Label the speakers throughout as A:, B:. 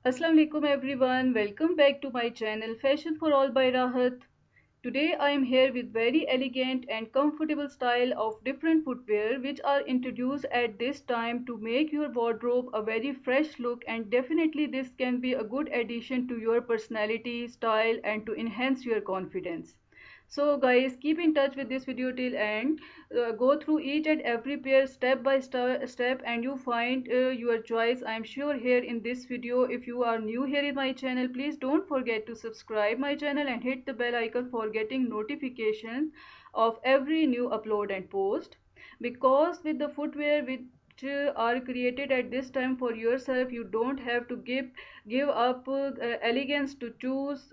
A: Assalamu alaikum everyone. Welcome back to my channel Fashion for All by Rahat. Today I am here with very elegant and comfortable style of different footwear which are introduced at this time to make your wardrobe a very fresh look, and definitely this can be a good addition to your personality, style and to enhance your confidence. So guys, keep in touch with this video till end. Go through each and every pair step by step and you find your choice. I am sure here in this video. If you are new here in my channel, please don't forget to subscribe my channel and hit the bell icon for getting notifications of every new upload and post. Because with the footwear which are created at this time for yourself, you don't have to give up elegance to choose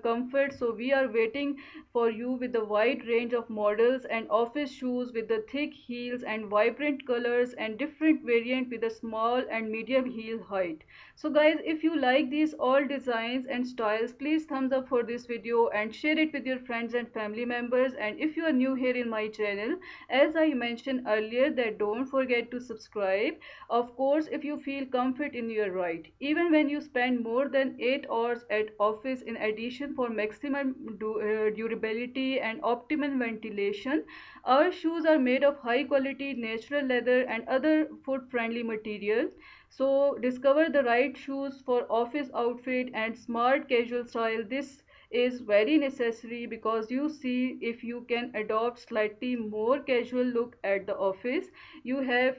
A: comfort. So we are waiting for you with a wide range of models and office shoes with the thick heels and vibrant colors and different variant with a small and medium heel height. So guys, if you like these all designs and styles, please thumbs up for this video and share it with your friends and family members. And if you are new here in my channel, as I mentioned earlier, that don't forget to subscribe. Of course, if you feel comfort in your right, even when you spend more than 8 hours at office, in addition for maximum durability and optimum ventilation, our shoes are made of high quality natural leather and other food friendly materials. So discover the right shoes for office outfit and smart casual style. This is very necessary because you see, if you can adopt slightly more casual look at the office, you have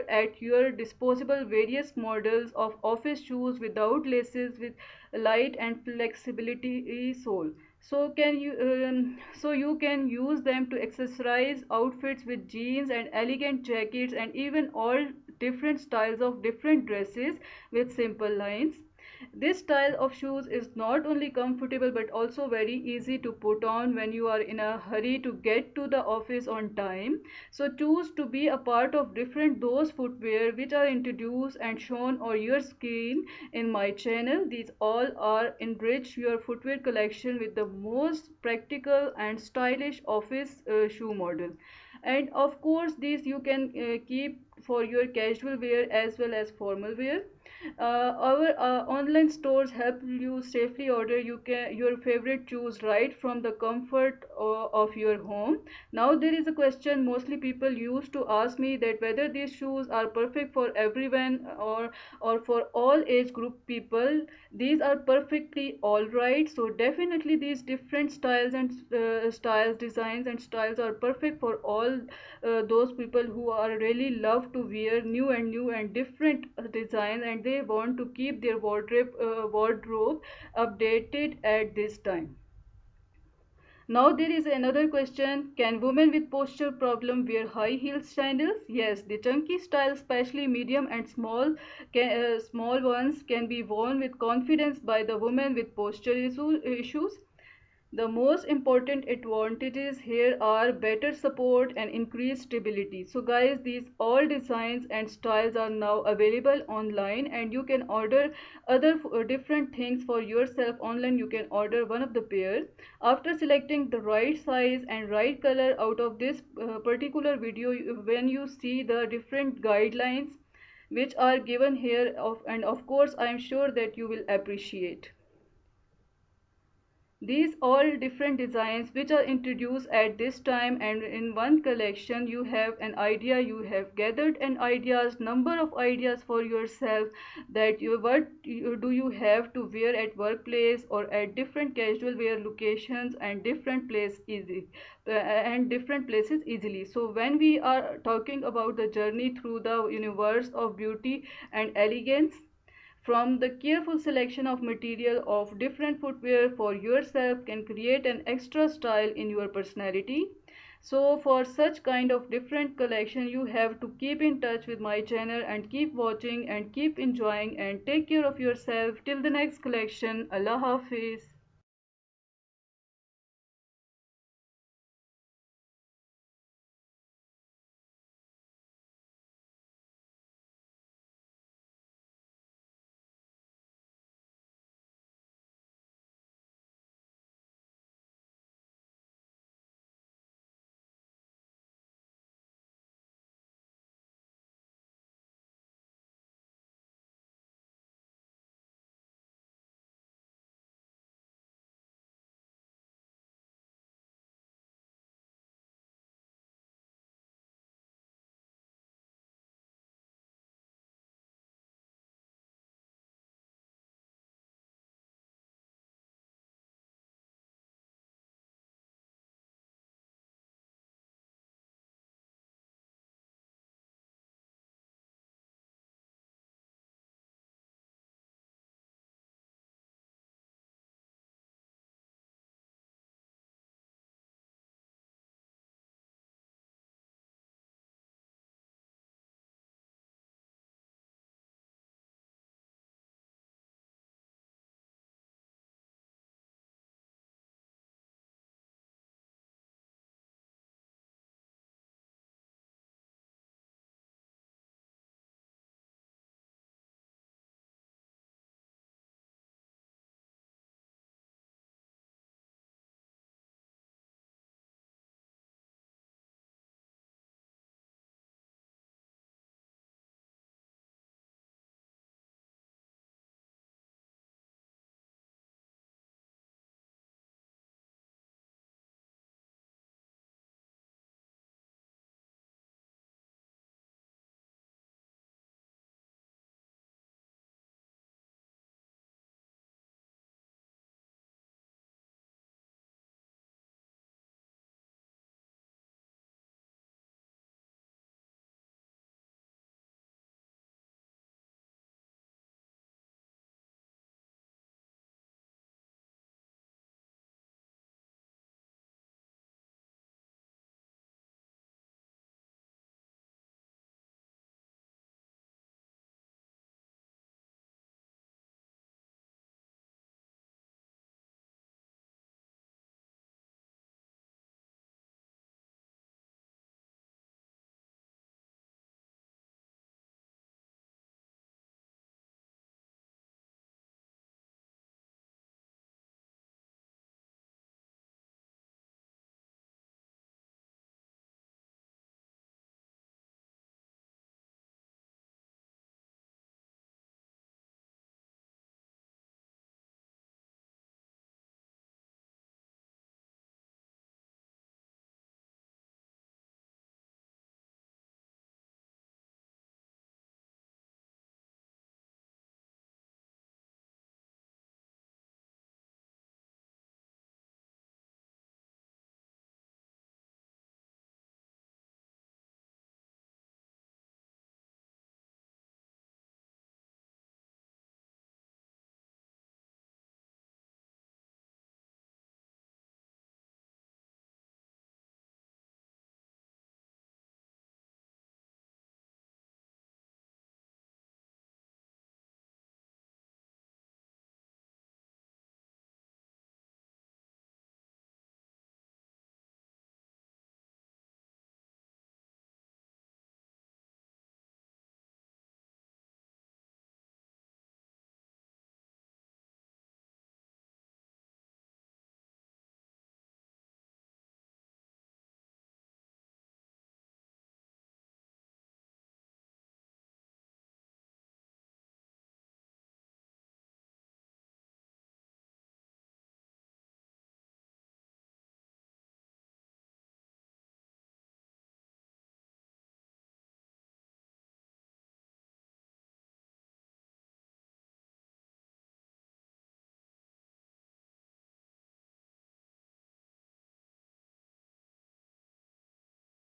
A: at your disposable various models of office shoes without laces, with light and flexibility sole. So you can use them to accessorize outfits with jeans and elegant jackets and even all different styles of different dresses with simple lines. This style of shoes is not only comfortable but also very easy to put on when you are in a hurry to get to the office on time. So choose to be a part of different those footwear which are introduced and shown on your screen in my channel. These all are enrich your footwear collection with the most practical and stylish office shoe model. And of course these you can keep for your casual wear as well as formal wear. Our online stores help you safely order your favorite shoes right from the comfort of your home. Now there is a question mostly people used to ask me, that whether these shoes are perfect for everyone or for all age group people. These are perfectly all right. So definitely these different styles and styles, designs and styles are perfect for all those people who are really love to wear new and different designs, and they want to keep their wardrobe updated at this time. Now there is another question, can women with posture problem wear high heel sandals? Yes, the chunky style, especially medium and small ones, can be worn with confidence by the women with issues. The most important advantages here are better support and increased stability. So guys, these all designs and styles are now available online, and you can order other different things for yourself online. You can order one of the pair. After selecting the right size and right color out of this particular video, when you see the different guidelines which are given here, and of course I am sure that you will appreciate. These all different designs which are introduced at this time, and in one collection you have an idea, you have gathered an ideas, number of ideas for yourself, that do you have to wear at workplace or at different casual wear locations and different places easily. So when we are talking about the journey through the universe of beauty and elegance, from the careful selection of material of different footwear for yourself can create an extra style in your personality. So for such kind of different collection, you have to keep in touch with my channel and keep watching and keep enjoying, and take care of yourself till the next collection. Allah Hafiz.